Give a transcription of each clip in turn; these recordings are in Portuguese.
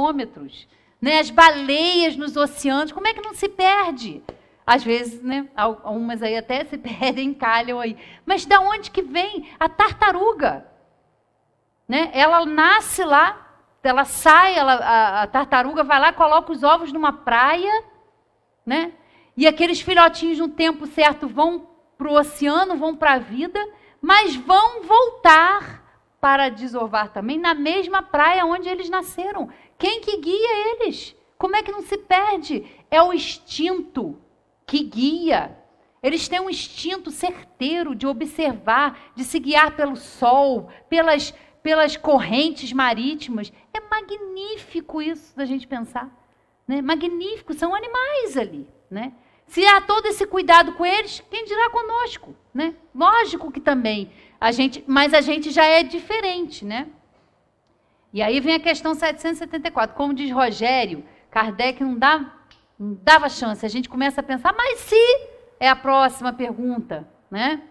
quilômetros, né? As baleias nos oceanos, como é que não se perde? Às vezes, né, algumas aí até se perdem, calham aí. Mas da onde que vem a tartaruga? Né? Ela nasce lá, ela sai, a tartaruga vai lá, coloca os ovos numa praia, né? E aqueles filhotinhos no tempo certo vão para o oceano, vão para a vida, mas vão voltar para desovar também na mesma praia onde eles nasceram. Quem que guia eles? Como é que não se perde? É o instinto que guia. Eles têm um instinto certeiro de observar, de se guiar pelo sol, pelas correntes marítimas. É magnífico isso da gente pensar, né? Magnífico, são animais ali, né? Se há todo esse cuidado com eles, quem dirá conosco, né? Lógico que também mas a gente já é diferente, né? E aí vem a questão 774. Como diz Rogério, Kardec não dava chance. A gente começa a pensar, mas se é a próxima pergunta, né?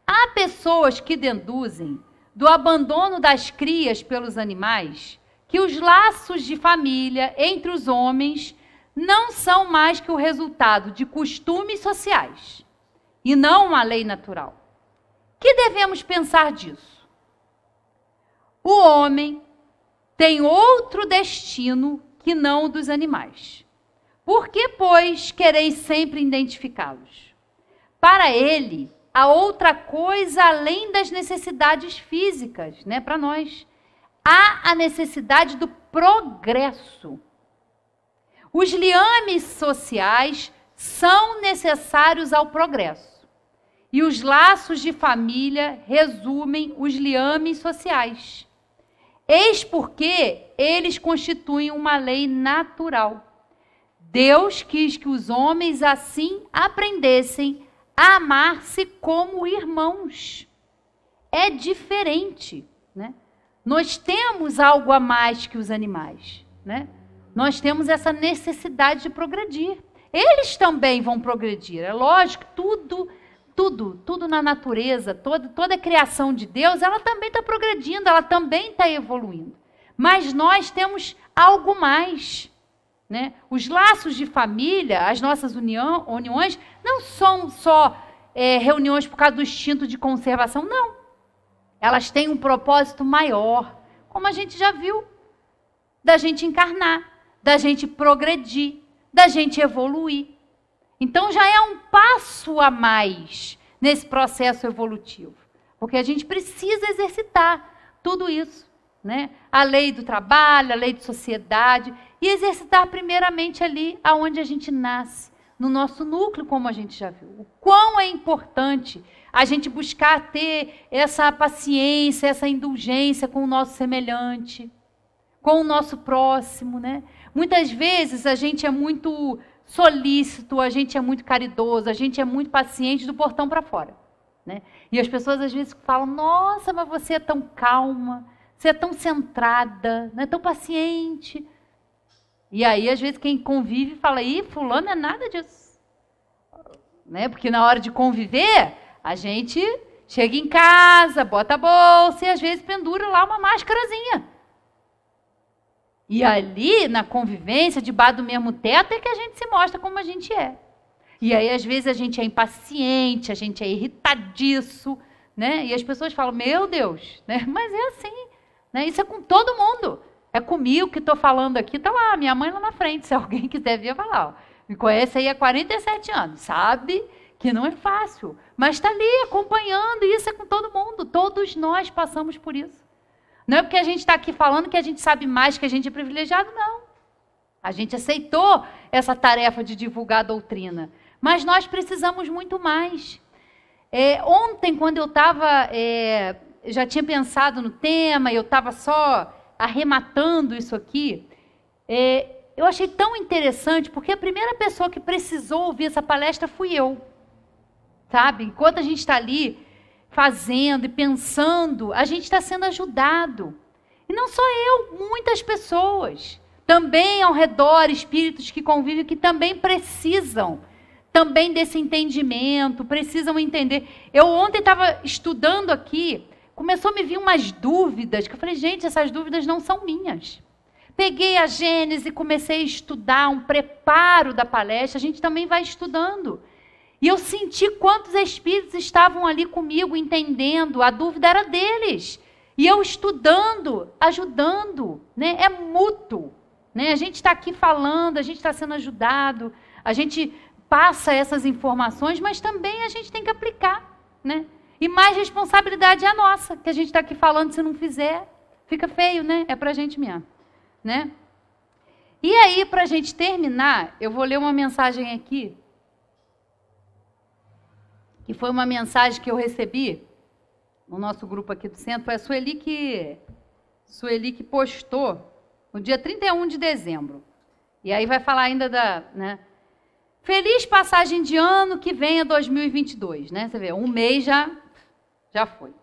Há pessoas que deduzem do abandono das crias pelos animais que os laços de família entre os homens não são mais que o resultado de costumes sociais e não uma lei natural. Que devemos pensar disso? O homem tem outro destino que não o dos animais. Por que, pois, quereis sempre identificá-los? Para ele, há outra coisa além das necessidades físicas, né? Para nós. Há a necessidade do progresso. Os liames sociais são necessários ao progresso. E os laços de família resumem os liames sociais. Eis porque eles constituem uma lei natural. Deus quis que os homens assim aprendessem a amar-se como irmãos. É diferente, né? Nós temos algo a mais que os animais, né? Nós temos essa necessidade de progredir. Eles também vão progredir. É lógico, tudo na natureza, toda a criação de Deus, ela também está progredindo, ela também está evoluindo. Mas nós temos algo mais, né? Os laços de família, as nossas uniões, não são só reuniões por causa do instinto de conservação, não. Elas têm um propósito maior, como a gente já viu, da gente encarnar, da gente progredir, da gente evoluir. Então já é um passo a mais nesse processo evolutivo, porque a gente precisa exercitar tudo isso, né? A lei do trabalho, a lei de sociedade, e exercitar primeiramente ali aonde a gente nasce, no nosso núcleo, como a gente já viu. O quão é importante a gente buscar ter essa paciência, essa indulgência com o nosso semelhante, com o nosso próximo, né? Muitas vezes a gente é muito solícito, a gente é muito caridoso, a gente é muito paciente do portão para fora, né? E as pessoas às vezes falam, nossa, mas você é tão calma, você é tão centrada, né? Tão paciente. E aí, às vezes, quem convive fala, ih, fulano é nada disso, né? Porque na hora de conviver, a gente chega em casa, bota a bolsa e às vezes pendura lá uma máscarazinha. E ali, na convivência, debaixo do mesmo teto, é que a gente se mostra como a gente é. E aí, às vezes, a gente é impaciente, a gente é irritadiço, né? E as pessoas falam, meu Deus, né? Mas é assim, né? Isso é com todo mundo. É comigo que estou falando aqui, está lá, minha mãe lá na frente, se alguém quiser vir, vai lá. Ó. Me conhece aí há 47 anos, sabe que não é fácil, mas está ali acompanhando, e isso é com todo mundo, todos nós passamos por isso. Não é porque a gente está aqui falando que a gente sabe mais, que a gente é privilegiado, não. A gente aceitou essa tarefa de divulgar a doutrina, mas nós precisamos muito mais. Ontem, quando eu estava, já tinha pensado no tema, eu estava só arrematando isso aqui, eu achei tão interessante, porque a primeira pessoa que precisou ouvir essa palestra fui eu, sabe? Enquanto a gente está ali fazendo e pensando, a gente está sendo ajudado. E não só eu, muitas pessoas, também ao redor, espíritos que convivem, que também precisam também desse entendimento, precisam entender. Eu ontem estava estudando aqui, começou a me vir umas dúvidas, que eu falei, gente, essas dúvidas não são minhas. Peguei a Gênese, comecei a estudar, um preparo da palestra, a gente também vai estudando. E eu senti quantos espíritos estavam ali comigo, entendendo, a dúvida era deles. E eu estudando, ajudando, né? É mútuo. Né? A gente está aqui falando, a gente está sendo ajudado, a gente passa essas informações, mas também a gente tem que aplicar. Né? E mais responsabilidade é a nossa, que a gente está aqui falando, se não fizer, fica feio, né? É para a gente mesmo. Né? E aí, para a gente terminar, eu vou ler uma mensagem aqui, que foi uma mensagem que eu recebi no nosso grupo aqui do centro, foi a Sueli que postou no dia 31 de dezembro. E aí vai falar ainda da... Né? Feliz passagem de ano, que venha 2022. Né? Você vê, um mês já foi.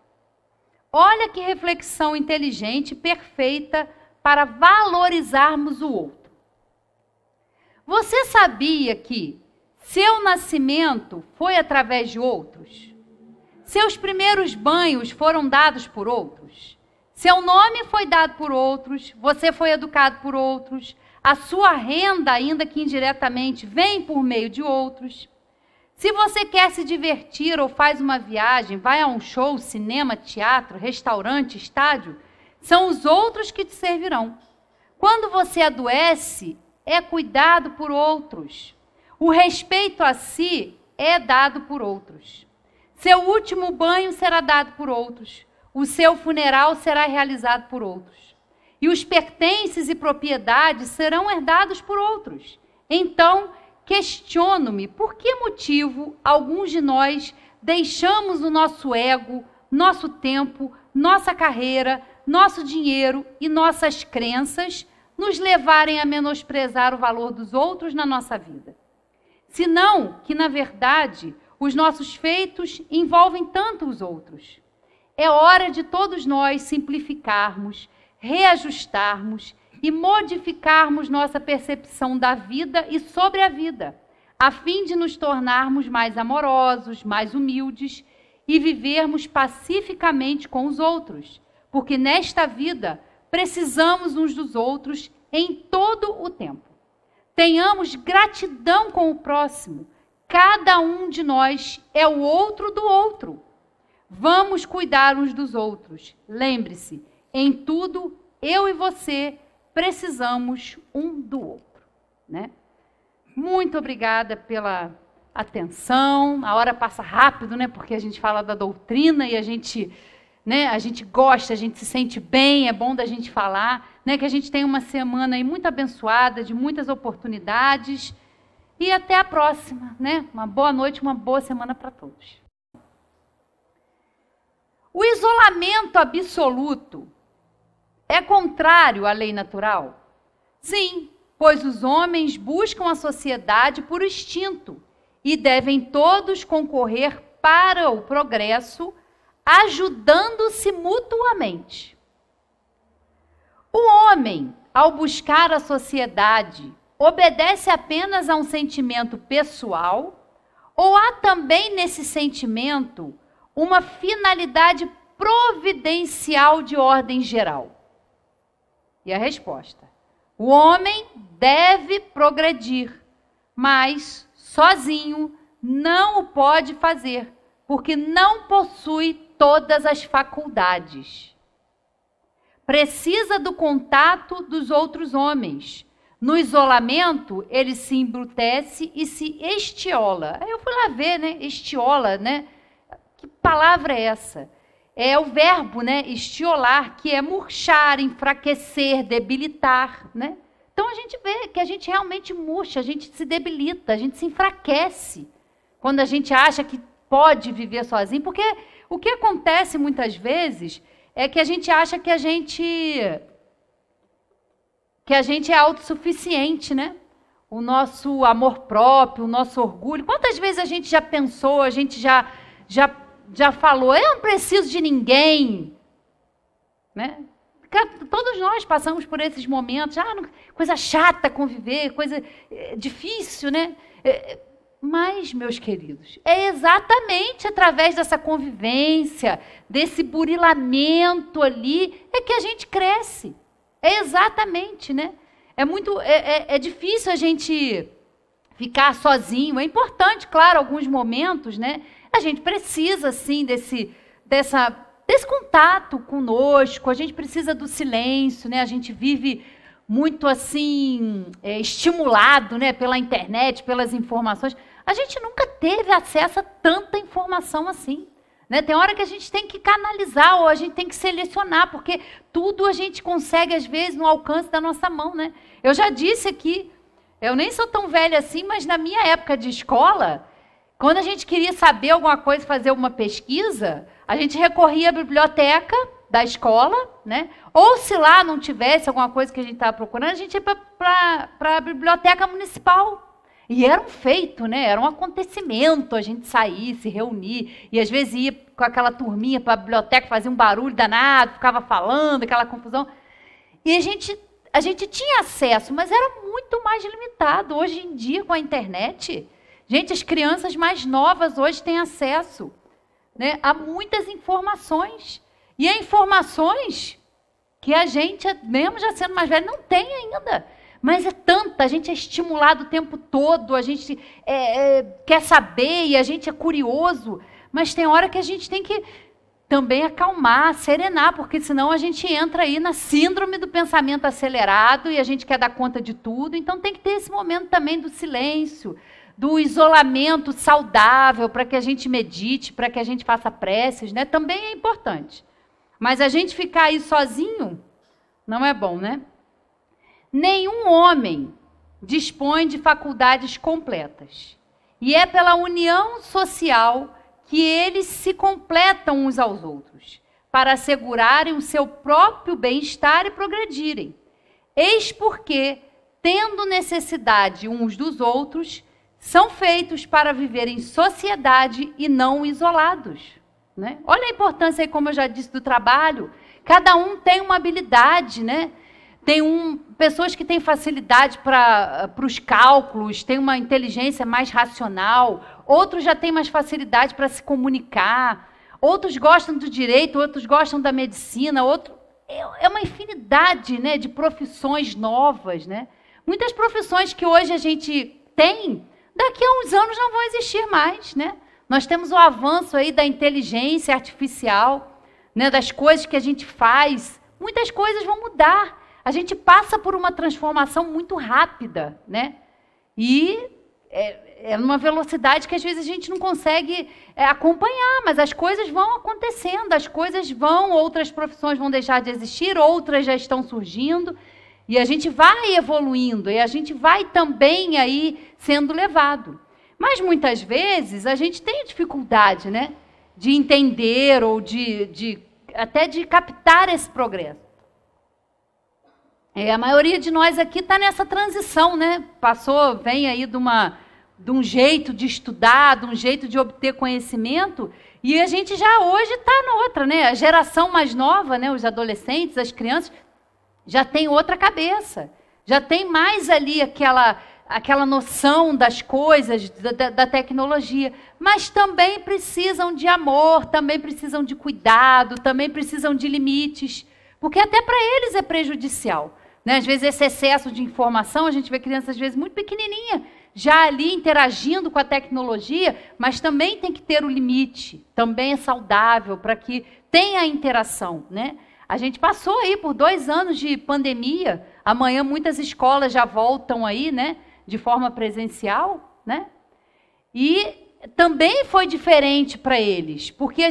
Olha que reflexão inteligente, perfeita, para valorizarmos o outro. Você sabia que seu nascimento foi através de outros? Seus primeiros banhos foram dados por outros? Seu nome foi dado por outros? Você foi educado por outros? A sua renda, ainda que indiretamente, vem por meio de outros? Se você quer se divertir ou faz uma viagem, vai a um show, cinema, teatro, restaurante, estádio, são os outros que te servirão. Quando você adoece, é cuidado por outros. O respeito a si é dado por outros. Seu último banho será dado por outros. O seu funeral será realizado por outros. E os pertences e propriedades serão herdados por outros. Então, questiono-me por que motivo alguns de nós deixamos o nosso ego, nosso tempo, nossa carreira, nosso dinheiro e nossas crenças nos levarem a menosprezar o valor dos outros na nossa vida. Senão que, na verdade, os nossos feitos envolvem tanto os outros. É hora de todos nós simplificarmos, reajustarmos e modificarmos nossa percepção da vida e sobre a vida, a fim de nos tornarmos mais amorosos, mais humildes e vivermos pacificamente com os outros, porque nesta vida precisamos uns dos outros em todo o tempo. Tenhamos gratidão com o próximo. Cada um de nós é o outro do outro. Vamos cuidar uns dos outros. Lembre-se, em tudo, eu e você precisamos um do outro. Né? Muito obrigada pela atenção. A hora passa rápido, né? Porque a gente fala da doutrina e a gente gosta, a gente se sente bem, é bom da gente falar, né? Que a gente tem uma semana aí muito abençoada, de muitas oportunidades. E até a próxima, né? Uma boa noite, uma boa semana para todos. O isolamento absoluto é contrário à lei natural? Sim, pois os homens buscam a sociedade por instinto e devem todos concorrer para o progresso, ajudando-se mutuamente. O homem, ao buscar a sociedade, obedece apenas a um sentimento pessoal ou há também nesse sentimento uma finalidade providencial de ordem geral? E a resposta: o homem deve progredir, mas sozinho não o pode fazer, porque não possui todas as faculdades. Precisa do contato dos outros homens. No isolamento, ele se embrutece e se estiola. Aí eu fui lá ver, né? Estiola, né? Que palavra é essa? É o verbo, né? Estiolar, que é murchar, enfraquecer, debilitar, né? Então a gente vê que a gente realmente murcha, a gente se debilita, a gente se enfraquece quando a gente acha que pode viver sozinho, porque o que acontece muitas vezes é que a gente acha que a gente é autossuficiente, né? O nosso amor próprio, o nosso orgulho. Quantas vezes a gente já pensou, a gente já falou, eu não preciso de ninguém, né? Todos nós passamos por esses momentos, coisa chata conviver, coisa difícil, né? Mas, meus queridos, é exatamente através dessa convivência, desse burilamento ali, é que a gente cresce. É exatamente, né? É difícil a gente ficar sozinho. É importante, claro, alguns momentos, né? A gente precisa, sim, desse contato conosco, a gente precisa do silêncio, né? A gente vive muito, assim, estimulado, né? Pela internet, pelas informações. A gente nunca teve acesso a tanta informação assim. Né? Tem hora que a gente tem que canalizar ou a gente tem que selecionar, porque tudo a gente consegue, às vezes, no alcance da nossa mão. Né? Eu já disse aqui, eu nem sou tão velha assim, mas na minha época de escola, quando a gente queria saber alguma coisa, fazer uma pesquisa, a gente recorria à biblioteca da escola, né? Ou se lá não tivesse alguma coisa que a gente estava procurando, a gente ia para a biblioteca municipal. E era um feito, né? Era um acontecimento a gente sair, se reunir, e às vezes ia com aquela turminha para a biblioteca, fazia um barulho danado, ficava falando, aquela confusão. E a gente tinha acesso, mas era muito mais limitado. Hoje em dia, com a internet, gente, as crianças mais novas hoje têm acesso, né, a muitas informações. E a informações que a gente, mesmo já sendo mais velho, não tem ainda. Mas é tanta, a gente é estimulado o tempo todo, a gente quer saber e a gente é curioso, mas tem hora que a gente tem que também acalmar, serenar, porque senão a gente entra aí na síndrome do pensamento acelerado e a gente quer dar conta de tudo. Então tem que ter esse momento também do silêncio, do isolamento saudável, para que a gente medite, para que a gente faça preces, né? Também é importante. Mas a gente ficar aí sozinho não é bom, né? Nenhum homem dispõe de faculdades completas. E é pela união social que eles se completam uns aos outros, para assegurarem o seu próprio bem-estar e progredirem. Eis porque, tendo necessidade uns dos outros, são feitos para viver em sociedade e não isolados. Né? Olha a importância aí, como eu já disse, do trabalho. Cada um tem uma habilidade, né? Tem pessoas que têm facilidade para os cálculos, têm uma inteligência mais racional, outros já têm mais facilidade para se comunicar, outros gostam do direito, outros gostam da medicina, é uma infinidade, né, de profissões novas. Né? Muitas profissões que hoje a gente tem, daqui a uns anos não vão existir mais. Né? Nós temos o avanço aí da inteligência artificial, né, das coisas que a gente faz, muitas coisas vão mudar. A gente passa por uma transformação muito rápida, né? E é numa velocidade que às vezes a gente não consegue acompanhar, mas as coisas vão acontecendo, outras profissões vão deixar de existir, outras já estão surgindo, e a gente vai evoluindo, e a gente vai também aí sendo levado. Mas muitas vezes a gente tem dificuldade, né? De entender ou até de captar esse progresso. A maioria de nós aqui está nessa transição, né? Vem aí de um jeito de estudar, de um jeito de obter conhecimento, e a gente já hoje está na outra, né? A geração mais nova, né? Os adolescentes, as crianças, já tem outra cabeça, já tem mais ali aquela noção das coisas, da tecnologia, mas também precisam de amor, também precisam de cuidado, também precisam de limites, porque até para eles é prejudicial. Né? Às vezes esse excesso de informação, a gente vê crianças às vezes muito pequenininha, já ali interagindo com a tecnologia, mas também tem que ter o limite, também é saudável para que tenha a interação. Né? A gente passou aí por 2 anos de pandemia, amanhã muitas escolas já voltam aí, né, de forma presencial, né? E também foi diferente para eles, porque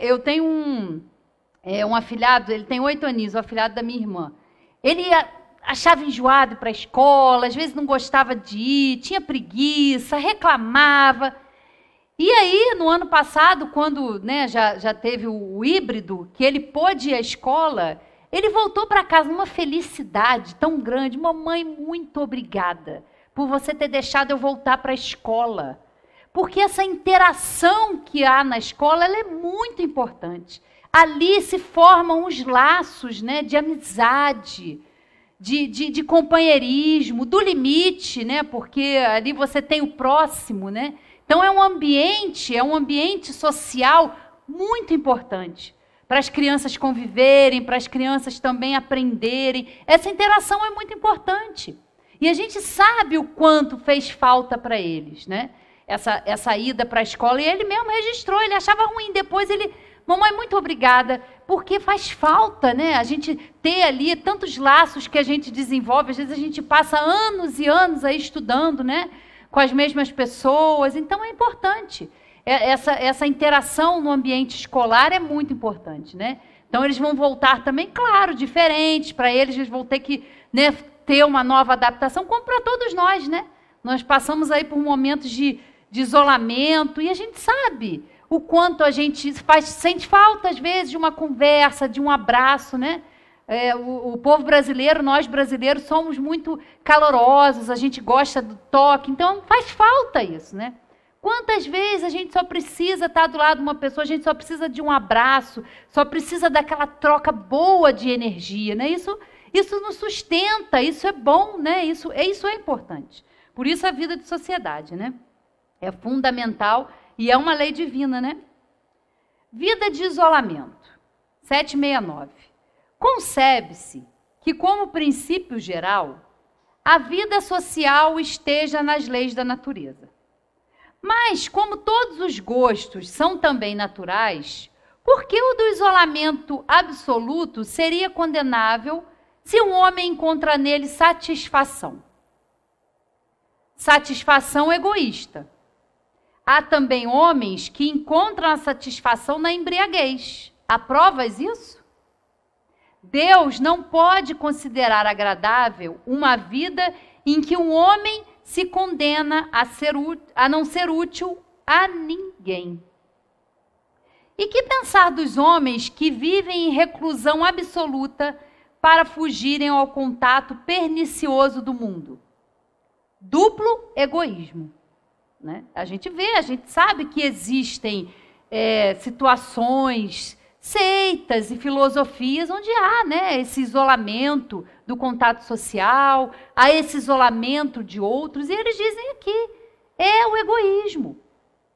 eu tenho um afilhado, ele tem 8 aninhos, o afilhado da minha irmã. Ele achava enjoado para a escola, às vezes não gostava de ir, tinha preguiça, reclamava. E aí, no ano passado, quando, né, já teve o híbrido, que ele pôde ir à escola, ele voltou para casa numa felicidade tão grande. Mamãe, muito obrigada por você ter deixado eu voltar para a escola. Porque essa interação que há na escola, ela é muito importante. Ali se formam os laços, né, de amizade, de companheirismo, do limite, né, porque ali você tem o próximo. Né? Então é um ambiente social muito importante para as crianças conviverem, para as crianças também aprenderem. Essa interação é muito importante. E a gente sabe o quanto fez falta para eles, né? Essa ida para a escola. E ele mesmo registrou, ele achava ruim. Depois ele, mamãe, muito obrigada, porque faz falta, né? A gente ter ali tantos laços que a gente desenvolve. Às vezes a gente passa anos e anos aí estudando, né? Com as mesmas pessoas. Então é importante. Essa interação no ambiente escolar é muito importante, né? Então eles vão voltar também, claro, diferentes. Para eles vão ter que, né, ter uma nova adaptação, como para todos nós, né? Nós passamos aí por momentos de isolamento e a gente sabe o quanto a gente sente falta, às vezes, de uma conversa, de um abraço, né? O povo brasileiro, nós brasileiros, somos muito calorosos, a gente gosta do toque, então faz falta isso, né? Quantas vezes a gente só precisa estar do lado de uma pessoa, a gente só precisa de um abraço, só precisa daquela troca boa de energia, né? Isso nos sustenta, isso é bom, né? Isso é importante. Por isso a vida de sociedade, né? É fundamental e é uma lei divina, né? Vida de isolamento. 769. Concebe-se que, como princípio geral, a vida social esteja nas leis da natureza. Mas, como todos os gostos são também naturais, por que o do isolamento absoluto seria condenável se um homem encontra nele satisfação? Satisfação egoísta. Há também homens que encontram a satisfação na embriaguez. Há provas disso? Deus não pode considerar agradável uma vida em que um homem se condena a não ser útil a ninguém. E que pensar dos homens que vivem em reclusão absoluta para fugirem ao contato pernicioso do mundo? Duplo egoísmo, né? A gente sabe que existem situações, seitas e filosofias onde há, né, esse isolamento do contato social, há esse isolamento de outros, e eles dizem aqui, é o egoísmo.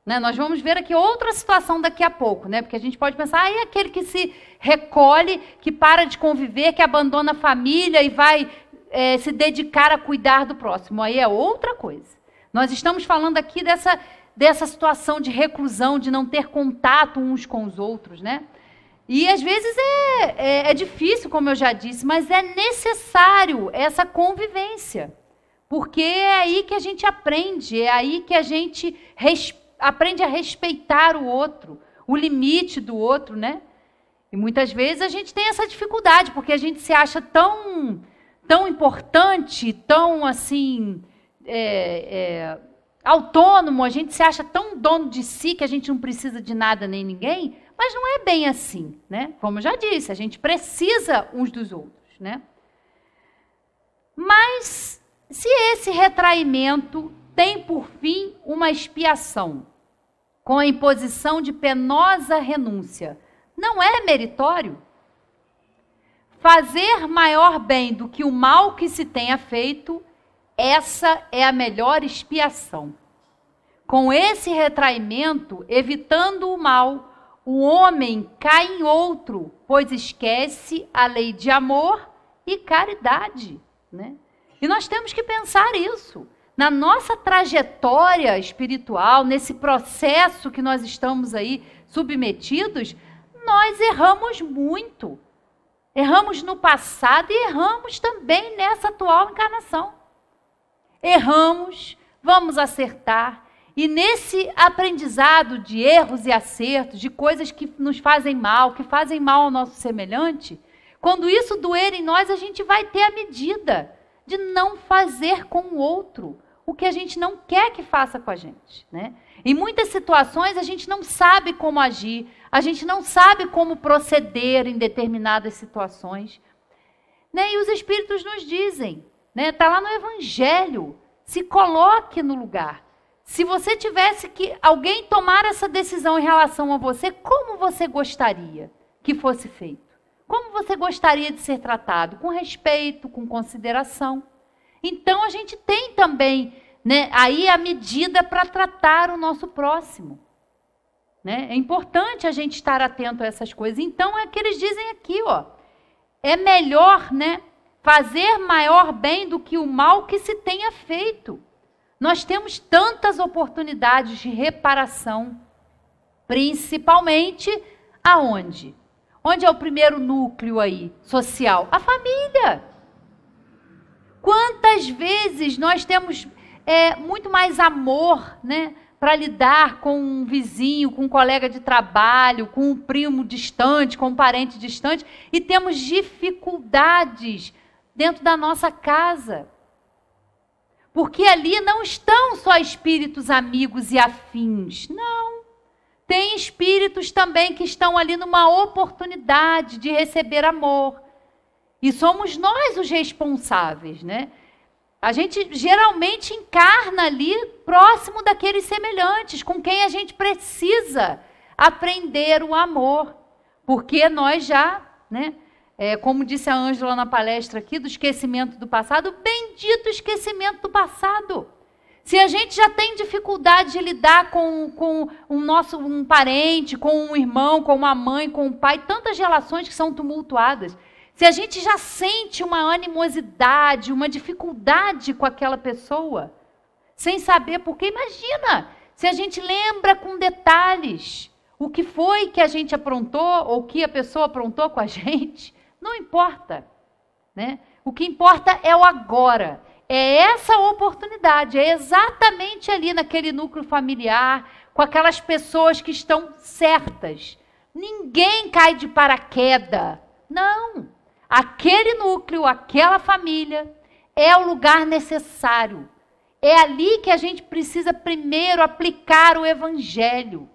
Né? Nós vamos ver aqui outra situação daqui a pouco, né? Porque a gente pode pensar, é aquele que se recolhe, que para de conviver, que abandona a família e vai se dedicar a cuidar do próximo. Aí é outra coisa. Nós estamos falando aqui dessa situação de reclusão, de não ter contato uns com os outros, né? E às vezes é difícil, como eu já disse, mas é necessário essa convivência. Porque é aí que a gente aprende, é aí que a gente aprende a respeitar o outro, o limite do outro, né? E muitas vezes a gente tem essa dificuldade, porque a gente se acha tão importante, tão assim, autônomo, a gente se acha tão dono de si que a gente não precisa de nada nem ninguém, mas não é bem assim, né? Como eu já disse, a gente precisa uns dos outros, né? Mas se esse retraimento tem por fim uma expiação, com a imposição de penosa renúncia, não é meritório? Fazer maior bem do que o mal que se tenha feito, essa é a melhor expiação. Com esse retraimento, evitando o mal, o homem cai em outro, pois esquece a lei de amor e caridade, né? E nós temos que pensar isso. Na nossa trajetória espiritual, nesse processo que nós estamos aí submetidos, nós erramos muito. Erramos no passado e erramos também nessa atual encarnação. Erramos, vamos acertar. E nesse aprendizado de erros e acertos, de coisas que nos fazem mal, que fazem mal ao nosso semelhante, quando isso doer em nós, a gente vai ter a medida de não fazer com o outro o que a gente não quer que faça com a gente, né? Em muitas situações, a gente não sabe como agir, a gente não sabe como proceder em determinadas situações, né? E os Espíritos nos dizem, né? Está lá no Evangelho, se coloque no lugar. Se você tivesse que alguém tomar essa decisão em relação a você, como você gostaria que fosse feito? Como você gostaria de ser tratado? Com respeito, com consideração. Então, a gente tem também, né, aí a medida para tratar o nosso próximo. né? É importante a gente estar atento a essas coisas. Então, é o que eles dizem aqui, ó. É melhor, né, fazer maior bem do que o mal que se tenha feito. Nós temos tantas oportunidades de reparação, principalmente aonde? Onde é o primeiro núcleo aí, social? A família. Quantas vezes nós temos muito mais amor, né, para lidar com um vizinho, com um colega de trabalho, com um primo distante, com um parente distante, e temos dificuldades dentro da nossa casa. Porque ali não estão só espíritos amigos e afins, não. Tem espíritos também que estão ali numa oportunidade de receber amor. E somos nós os responsáveis, né? A gente geralmente encarna ali próximo daqueles semelhantes, com quem a gente precisa aprender o amor. Porque nós já, né? Como disse a Ângela na palestra aqui, do esquecimento do passado, bendito esquecimento do passado. Se a gente já tem dificuldade de lidar com um parente, com um irmão, com uma mãe, com um pai, tantas relações que são tumultuadas, se a gente já sente uma animosidade, uma dificuldade com aquela pessoa, sem saber por quê, imagina se a gente lembra com detalhes o que foi que a gente aprontou ou que a pessoa aprontou com a gente, não importa, né? O que importa é o agora, é essa oportunidade, é exatamente ali naquele núcleo familiar, com aquelas pessoas que estão certas. Ninguém cai de paraquedas, não. Aquele núcleo, aquela família, é o lugar necessário. É ali que a gente precisa primeiro aplicar o evangelho,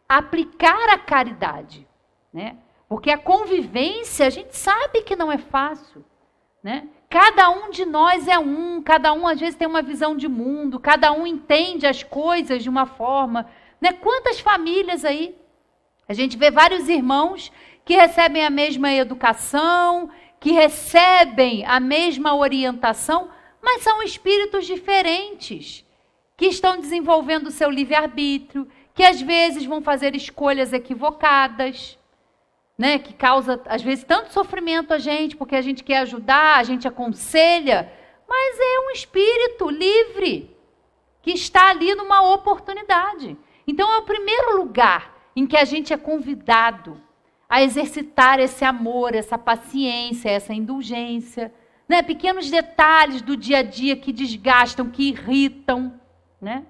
aplicar a caridade, né? Porque a convivência, a gente sabe que não é fácil, né? Cada um de nós é cada um às vezes tem uma visão de mundo, cada um entende as coisas de uma forma, né? Quantas famílias aí? A gente vê vários irmãos que recebem a mesma educação, que recebem a mesma orientação, mas são espíritos diferentes, que estão desenvolvendo o seu livre-arbítrio, que às vezes vão fazer escolhas equivocadas, né, que causa, às vezes, tanto sofrimento a gente, porque a gente quer ajudar, a gente aconselha, mas é um espírito livre, que está ali numa oportunidade. Então, é o primeiro lugar em que a gente é convidado a exercitar esse amor, essa paciência, essa indulgência, né? Pequenos detalhes do dia a dia que desgastam, que irritam, né?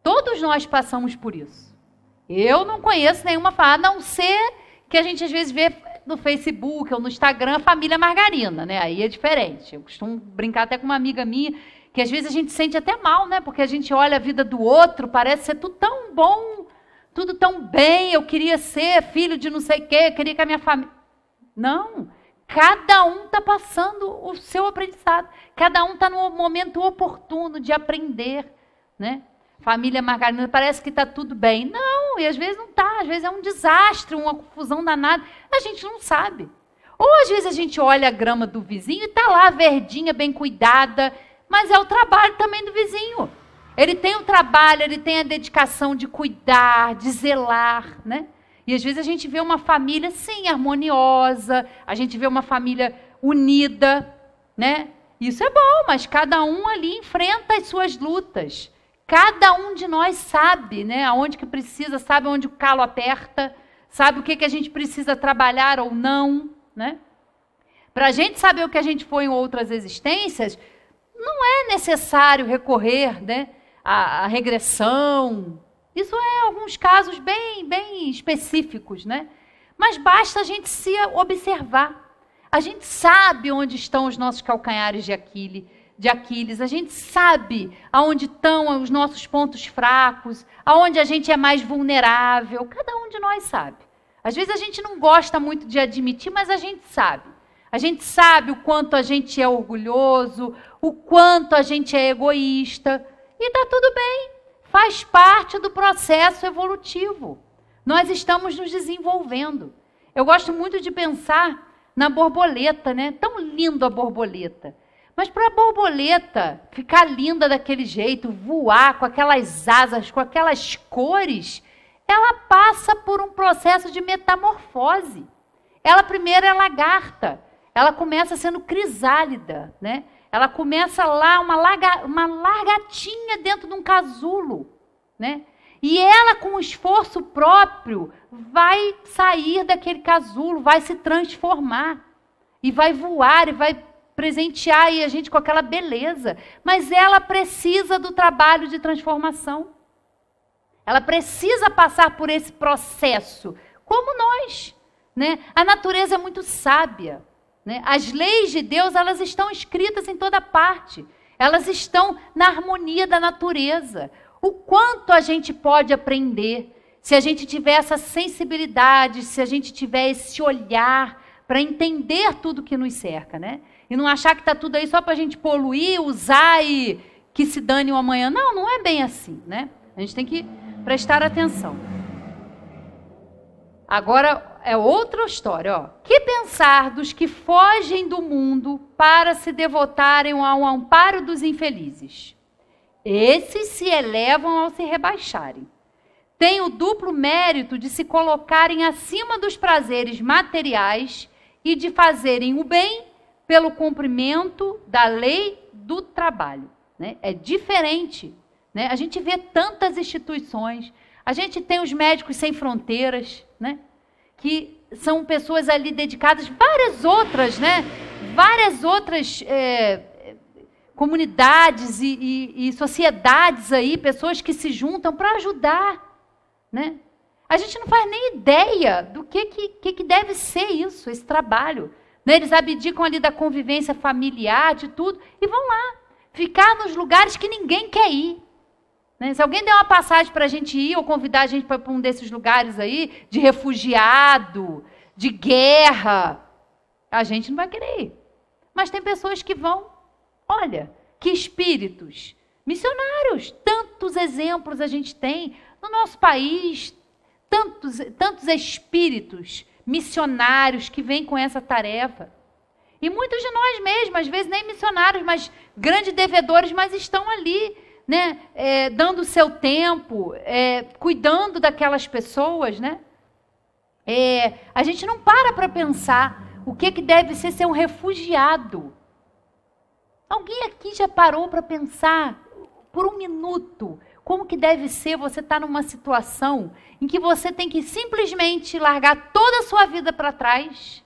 Todos nós passamos por isso. Eu não conheço nenhuma família, a não ser que a gente às vezes vê no Facebook ou no Instagram a família Margarina, né? Aí é diferente. Eu costumo brincar até com uma amiga minha, que às vezes a gente sente até mal, né? Porque a gente olha a vida do outro, parece ser tudo tão bom, tudo tão bem, eu queria ser filho de não sei o quê, eu queria que a minha família... Não, cada um está passando o seu aprendizado, cada um está no momento oportuno de aprender, né? Família Margarina, parece que está tudo bem. Não, e às vezes não está, às vezes é um desastre, uma confusão danada, a gente não sabe. Ou às vezes a gente olha a grama do vizinho e está lá verdinha, bem cuidada, mas é o trabalho também do vizinho. Ele tem o trabalho, ele tem a dedicação de cuidar, de zelar, né? E às vezes a gente vê uma família, sim, harmoniosa, a gente vê uma família unida, né? Isso é bom, mas cada um ali enfrenta as suas lutas. Cada um de nós sabe, né? Aonde que precisa, sabe onde o calo aperta, sabe o que a gente precisa trabalhar ou não, né? Para a gente saber o que a gente foi em outras existências, não é necessário recorrer, né, à regressão. Isso é alguns casos bem específicos, né? Mas basta a gente se observar. A gente sabe onde estão os nossos calcanhares de Aquiles, a gente sabe aonde estão os nossos pontos fracos, aonde a gente é mais vulnerável, cada um de nós sabe. Às vezes a gente não gosta muito de admitir, mas a gente sabe. A gente sabe o quanto a gente é orgulhoso, o quanto a gente é egoísta, e está tudo bem, faz parte do processo evolutivo. Nós estamos nos desenvolvendo. Eu gosto muito de pensar na borboleta, né? Tão lindo a borboleta. Mas para a borboleta ficar linda daquele jeito, voar com aquelas asas, com aquelas cores, ela passa por um processo de metamorfose. Ela primeiro é lagarta, ela começa sendo crisálida, né? Ela começa lá uma largatinha dentro de um casulo, né? E ela, com esforço próprio, vai sair daquele casulo, vai se transformar, e vai voar, e vai presentear aí a gente com aquela beleza. Mas ela precisa do trabalho de transformação. Ela precisa passar por esse processo, como nós, né? A natureza é muito sábia, né? As leis de Deus, elas estão escritas em toda parte. Elas estão na harmonia da natureza. O quanto a gente pode aprender se a gente tiver essa sensibilidade, se a gente tiver esse olhar para entender tudo que nos cerca, né? E não achar que está tudo aí só para a gente poluir, usar e que se dane o amanhã. Não, não é bem assim, né? A gente tem que prestar atenção. Agora é outra história, ó. Que pensar dos que fogem do mundo para se devotarem ao amparo dos infelizes? Esses se elevam ao se rebaixarem. Têm o duplo mérito de se colocarem acima dos prazeres materiais e de fazerem o bem pelo cumprimento da lei do trabalho, né? É diferente, né? A gente vê tantas instituições, a gente tem os Médicos Sem Fronteiras, né? Que são pessoas ali dedicadas, várias outras, né? Várias outras comunidades e sociedades aí, pessoas que se juntam para ajudar, né? A gente não faz nem ideia do que deve ser isso, esse trabalho. Né? Eles abdicam ali da convivência familiar, de tudo, e vão lá, ficar nos lugares que ninguém quer ir. Né? Se alguém der uma passagem para a gente ir, ou convidar a gente para um desses lugares aí, de refugiado, de guerra, a gente não vai querer ir. Mas tem pessoas que vão. Olha, que espíritos missionários, tantos exemplos a gente tem no nosso país, tantos espíritos missionários que vêm com essa tarefa. E muitos de nós mesmos, às vezes nem missionários, mas grandes devedores, mas estão ali, né, dando o seu tempo, cuidando daquelas pessoas, né? A gente não para pensar o que deve ser um refugiado. Alguém aqui já parou para pensar por um minuto como que deve ser você estar numa situação em que você tem que simplesmente largar toda a sua vida para trás?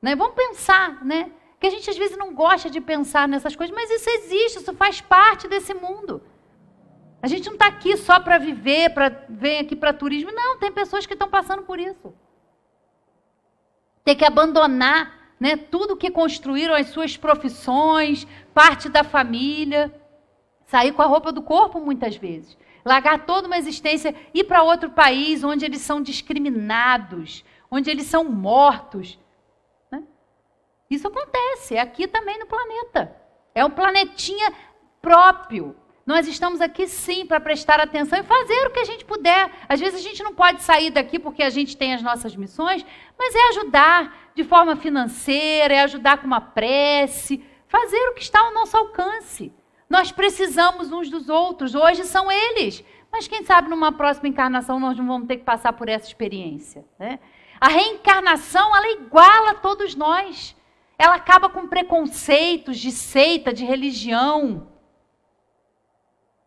Né? Vamos pensar, né? Que a gente às vezes não gosta de pensar nessas coisas, mas isso existe, isso faz parte desse mundo. A gente não está aqui só para viver, vir aqui para turismo. Não, tem pessoas que estão passando por isso. Tem que abandonar, né, tudo que construíram, as suas profissões, parte da família, sair com a roupa do corpo muitas vezes, largar toda uma existência, ir para outro país onde eles são discriminados, onde eles são mortos. Né? Isso acontece aqui também no planeta. É um planetinha próprio. Nós estamos aqui sim para prestar atenção e fazer o que a gente puder. Às vezes a gente não pode sair daqui porque a gente tem as nossas missões, mas é ajudar de forma financeira, é ajudar com uma prece, fazer o que está ao nosso alcance. Nós precisamos uns dos outros, hoje são eles, mas quem sabe numa próxima encarnação nós não vamos ter que passar por essa experiência. Né? A reencarnação, ela iguala todos nós. Ela acaba com preconceitos de seita, de religião.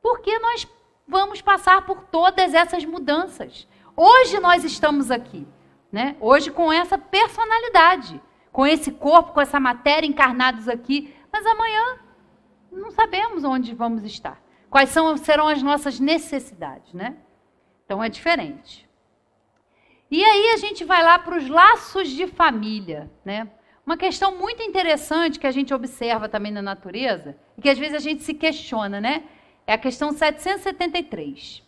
Porque nós vamos passar por todas essas mudanças. Hoje nós estamos aqui, né? Hoje com essa personalidade, com esse corpo, com essa matéria encarnados aqui, mas amanhã não sabemos onde vamos estar. Quais serão as nossas necessidades, né? Então é diferente. E aí a gente vai lá para os laços de família, né? Uma questão muito interessante que a gente observa também na natureza, e que às vezes a gente se questiona, né? É a questão 773.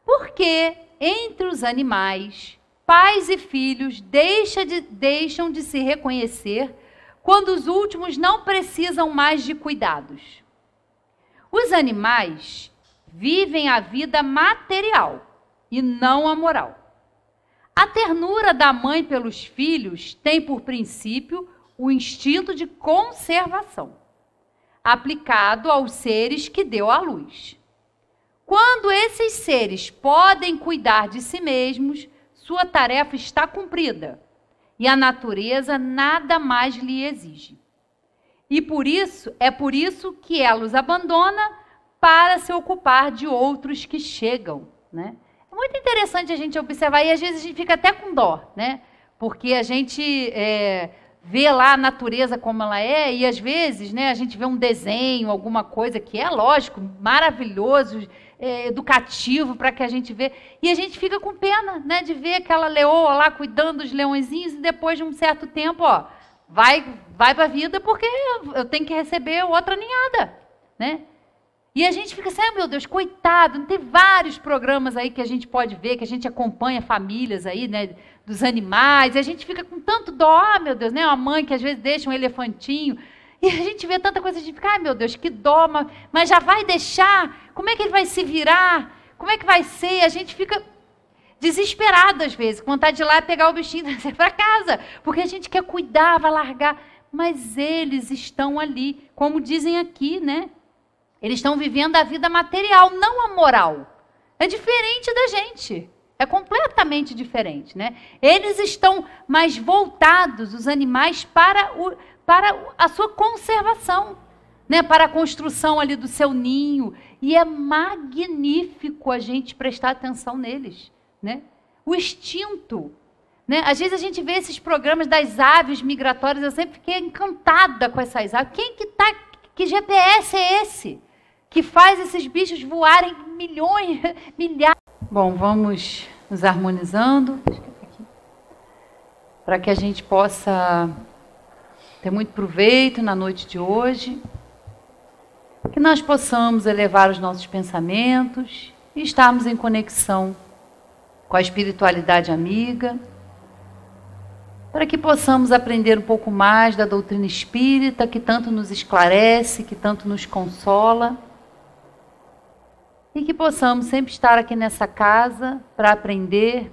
Por que, entre os animais, pais e filhos deixam de se reconhecer quando os últimos não precisam mais de cuidados? Os animais vivem a vida material e não a moral. A ternura da mãe pelos filhos tem por princípio o instinto de conservação, aplicado aos seres que deu à luz. Quando esses seres podem cuidar de si mesmos, sua tarefa está cumprida e a natureza nada mais lhe exige. E por isso que ela os abandona para se ocupar de outros que chegam, né? É muito interessante a gente observar, e às vezes a gente fica até com dó, né? Porque a gente vê lá a natureza como ela é, e às vezes, né, a gente vê um desenho, alguma coisa que é, lógico, maravilhoso, educativo para que a gente vê, e a gente fica com pena, né, de ver aquela leoa lá cuidando dos leõezinhos, e depois de um certo tempo, ó, vai para a vida porque eu tenho que receber outra ninhada, né? E a gente fica assim, meu Deus, coitado, tem vários programas aí que a gente pode ver, que a gente acompanha famílias aí, né, dos animais, e a gente fica com tanto dó, meu Deus, né, uma mãe que às vezes deixa um elefantinho, e a gente vê tanta coisa, a gente fica, meu Deus, que dó, mas já vai deixar? Como é que ele vai se virar? Como é que vai ser? A gente fica desesperado às vezes, com vontade de ir lá pegar o bichinho e trazer para casa, porque a gente quer cuidar, vai largar, mas eles estão ali, como dizem aqui, né? Eles estão vivendo a vida material, não a moral. É diferente da gente. É completamente diferente, né? Eles estão mais voltados, os animais, para a sua conservação, né? Para a construção ali do seu ninho. E é magnífico a gente prestar atenção neles, né? O instinto, né? Às vezes a gente vê esses programas das aves migratórias, eu sempre fiquei encantada com essas aves. Que GPS é esse? Que faz esses bichos voarem milhões, milhares. Bom, vamos nos harmonizando para que a gente possa ter muito proveito na noite de hoje, que nós possamos elevar os nossos pensamentos e estarmos em conexão com a espiritualidade amiga, para que possamos aprender um pouco mais da doutrina espírita, que tanto nos esclarece, que tanto nos consola, e que possamos sempre estar aqui nessa casa para aprender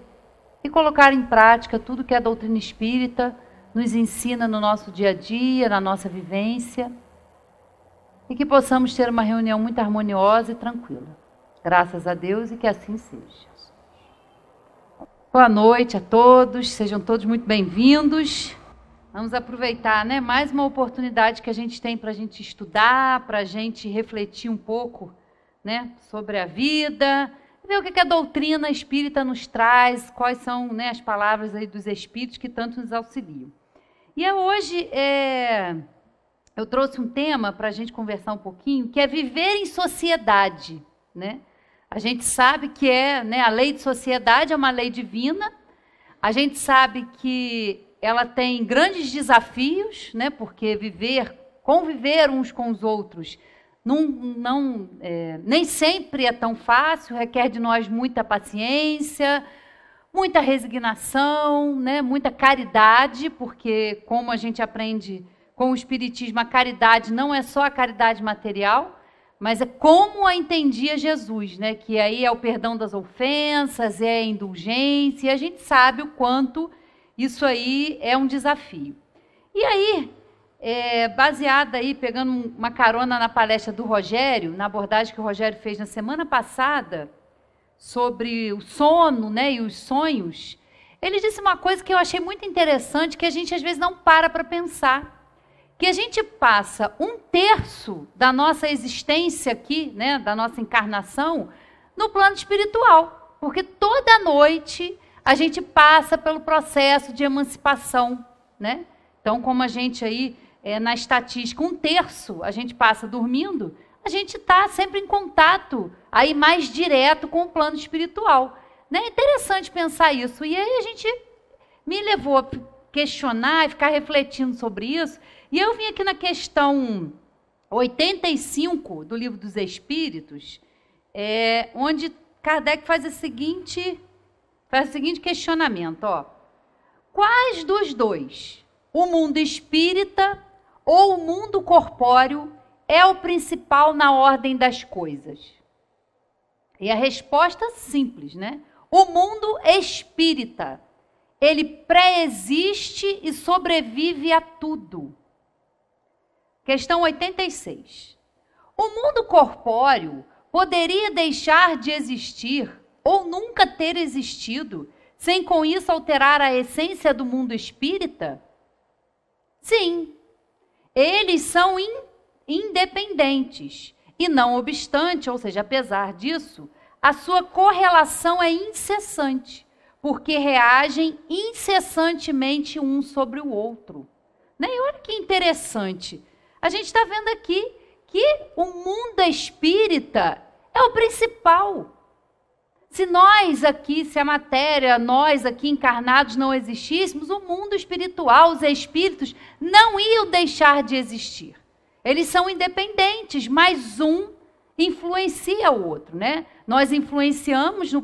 e colocar em prática tudo que a doutrina espírita nos ensina no nosso dia a dia, na nossa vivência, e que possamos ter uma reunião muito harmoniosa e tranquila. Graças a Deus e que assim seja. Boa noite a todos, sejam todos muito bem-vindos. Vamos aproveitar, né, mais uma oportunidade que a gente tem para a gente estudar, para a gente refletir um pouco, né, sobre a vida, ver o que a doutrina espírita nos traz, quais são, né, as palavras aí dos espíritos que tanto nos auxiliam. E hoje eu trouxe um tema para a gente conversar um pouquinho, que é viver em sociedade, né? A gente sabe que né, a lei de sociedade é uma lei divina, a gente sabe que ela tem grandes desafios, né, porque conviver uns com os outros, nem sempre é tão fácil, requer de nós muita paciência, muita resignação, né, muita caridade, porque como a gente aprende com o Espiritismo, a caridade não é só a caridade material, mas é como a entendia Jesus, né, que aí é o perdão das ofensas, é a indulgência, e a gente sabe o quanto isso aí é um desafio. E aí, baseada aí, pegando uma carona na palestra do Rogério, na abordagem que o Rogério fez na semana passada, sobre o sono, né, e os sonhos, ele disse uma coisa que eu achei muito interessante, que a gente às vezes não para pensar, que a gente passa 1/3 da nossa existência aqui, né, da nossa encarnação, no plano espiritual, porque toda noite a gente passa pelo processo de emancipação, né? Então, como a gente aí, na estatística, 1/3 a gente passa dormindo, a gente está sempre em contato aí mais direto com o plano espiritual. Né? É interessante pensar isso. E aí a gente me levou a questionar e ficar refletindo sobre isso. E eu vim aqui na questão 85 do Livro dos Espíritos, onde Kardec faz o seguinte questionamento. Ó. Quais dos dois, o mundo espírita ou o mundo corpóreo, é o principal na ordem das coisas? E a resposta simples, né? O mundo espírita, ele pré-existe e sobrevive a tudo. Questão 86. O mundo corpóreo, poderia deixar de existir ou nunca ter existido, sem com isso alterar a essência do mundo espírita? Sim, eles são independentes e, não obstante, ou seja, apesar disso, a sua correlação é incessante, porque reagem incessantemente um sobre o outro. Né? E olha que interessante, a gente está vendo aqui que o mundo espírita é o principal. Se nós aqui, se a matéria, nós aqui encarnados não existíssemos, o mundo espiritual, os espíritos, não iam deixar de existir. Eles são independentes, mas um influencia o outro, né? Nós influenciamos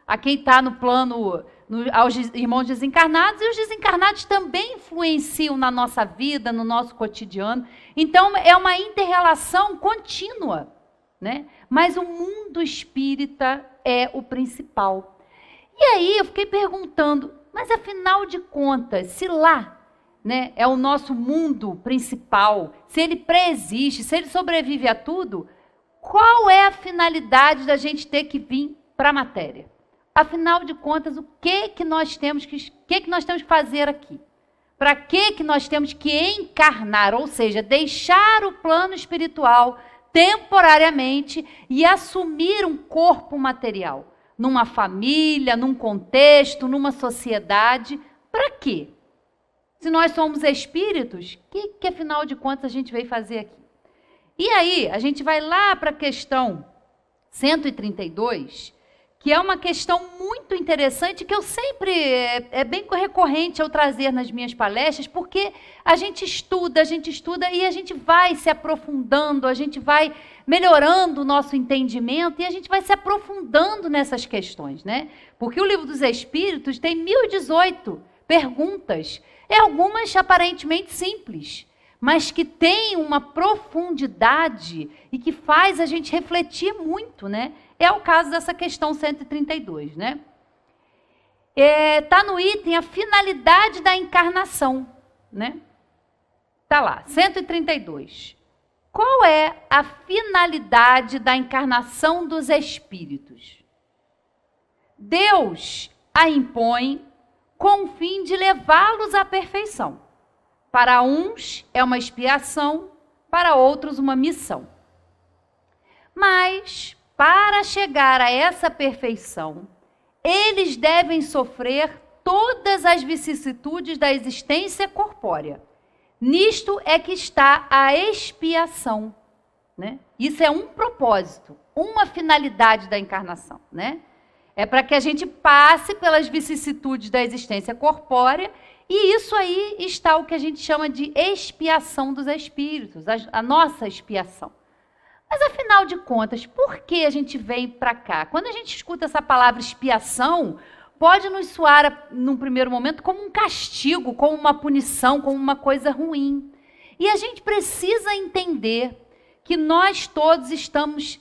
a quem está no plano, aos irmãos desencarnados, e os desencarnados também influenciam na nossa vida, no nosso cotidiano. Então, é uma inter-relação contínua, né? Mas o mundo espírita é o principal. E aí eu fiquei perguntando, mas afinal de contas, se lá, né, é o nosso mundo principal, se ele preexiste, se ele sobrevive a tudo, qual é a finalidade da gente ter que vir para a matéria? Afinal de contas, o que nós temos que fazer aqui? Para que nós temos que encarnar, ou seja, deixar o plano espiritual temporariamente e assumir um corpo material, numa família, num contexto, numa sociedade? Para quê? Se nós somos espíritos, o que afinal de contas a gente veio fazer aqui? E aí, a gente vai lá para a questão 132, que é uma questão muito interessante, que eu sempre, é bem recorrente eu trazer nas minhas palestras, porque a gente estuda e a gente vai se aprofundando, a gente vai melhorando o nosso entendimento e a gente vai se aprofundando nessas questões, né? Porque o Livro dos Espíritos tem 1018 perguntas, algumas aparentemente simples, mas que tem uma profundidade e que faz a gente refletir muito, né? É o caso dessa questão 132, né? Tá no item a finalidade da encarnação, né? Tá lá, 132. Qual é a finalidade da encarnação dos espíritos? Deus a impõe com o fim de levá-los à perfeição. Para uns é uma expiação, para outros uma missão. Mas, para chegar a essa perfeição, eles devem sofrer todas as vicissitudes da existência corpórea. Nisto é que está a expiação, né? Isso é um propósito, uma finalidade da encarnação, né? É para que a gente passe pelas vicissitudes da existência corpórea, e isso aí está o que a gente chama de expiação dos espíritos, a nossa expiação. Mas, afinal de contas, por que a gente vem para cá? Quando a gente escuta essa palavra expiação, pode nos soar, num primeiro momento, como um castigo, como uma punição, como uma coisa ruim. E a gente precisa entender que nós todos estamos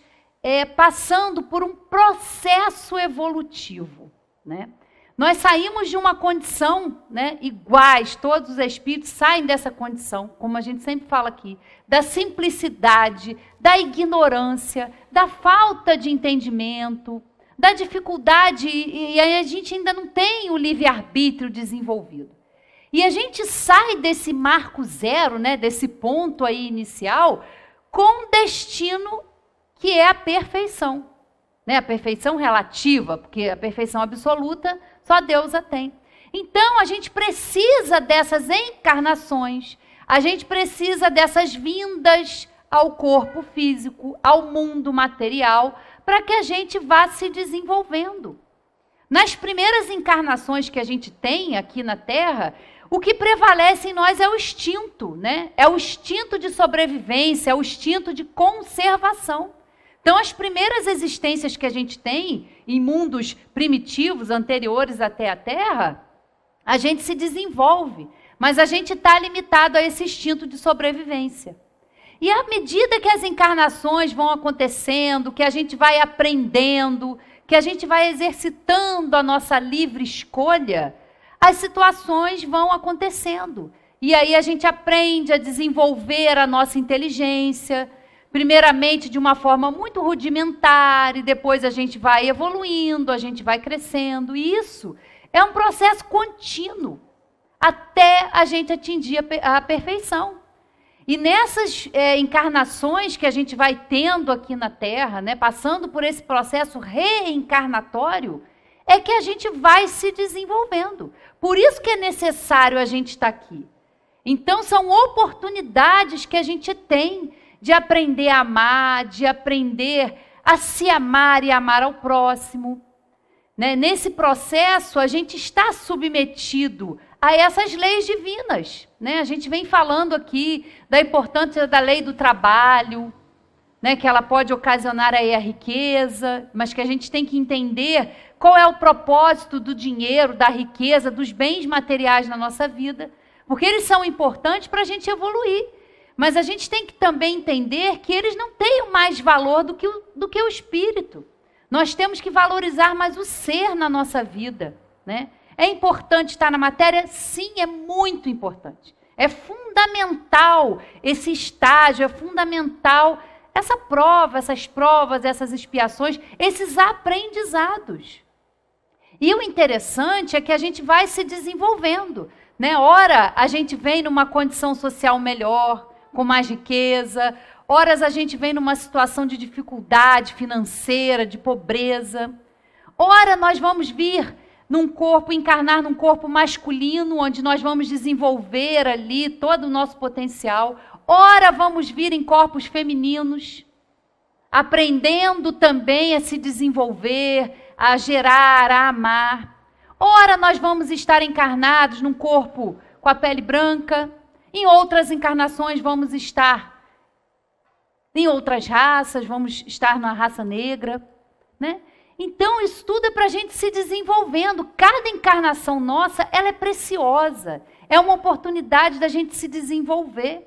passando por um processo evolutivo, né? Nós saímos de uma condição, né, iguais, todos os espíritos saem dessa condição, como a gente sempre fala aqui, da simplicidade, da ignorância, da falta de entendimento, da dificuldade, e aí a gente ainda não tem o livre-arbítrio desenvolvido. E a gente sai desse marco zero, né, desse ponto aí inicial, com um destino que é a perfeição. Né, a perfeição relativa, porque a perfeição absoluta só Deus a tem. Então, a gente precisa dessas encarnações, a gente precisa dessas vindas ao corpo físico, ao mundo material, para que a gente vá se desenvolvendo. Nas primeiras encarnações que a gente tem aqui na Terra, o que prevalece em nós é o instinto, né? É o instinto de sobrevivência, é o instinto de conservação. Então, as primeiras existências que a gente tem em mundos primitivos, anteriores até a Terra, a gente se desenvolve, mas a gente está limitado a esse instinto de sobrevivência. E à medida que as encarnações vão acontecendo, que a gente vai aprendendo, que a gente vai exercitando a nossa livre escolha, as situações vão acontecendo. E aí a gente aprende a desenvolver a nossa inteligência, primeiramente de uma forma muito rudimentar, e depois a gente vai evoluindo, a gente vai crescendo. E isso é um processo contínuo, até a gente atingir a perfeição. E nessas encarnações que a gente vai tendo aqui na Terra, né, passando por esse processo reencarnatório, é que a gente vai se desenvolvendo. Por isso que é necessário a gente estar aqui. Então, são oportunidades que a gente tem de aprender a amar, de aprender a se amar e amar ao próximo. Né? Nesse processo, a gente está submetido a essas leis divinas. Né? A gente vem falando aqui da importância da lei do trabalho, né? Que ela pode ocasionar aí a riqueza, mas que a gente tem que entender qual é o propósito do dinheiro, da riqueza, dos bens materiais na nossa vida, porque eles são importantes para a gente evoluir. Mas a gente tem que também entender que eles não têm mais valor do que o espírito. Nós temos que valorizar mais o ser na nossa vida. Né? É importante estar na matéria? Sim, é muito importante. É fundamental esse estágio, é fundamental essa prova, essas provas, essas expiações, esses aprendizados. E o interessante é que a gente vai se desenvolvendo. Né? Ora, a gente vem numa condição social melhor, com mais riqueza. Horas a gente vem numa situação de dificuldade financeira, de pobreza. Ora, nós vamos vir num corpo, encarnar num corpo masculino, onde nós vamos desenvolver ali todo o nosso potencial. Ora, vamos vir em corpos femininos, aprendendo também a se desenvolver, a gerar, a amar. Ora, nós vamos estar encarnados num corpo com a pele branca. Em outras encarnações vamos estar em outras raças, vamos estar na raça negra, né? Então, isso tudo é para a gente se desenvolvendo. Cada encarnação nossa, ela é preciosa. É uma oportunidade da gente se desenvolver.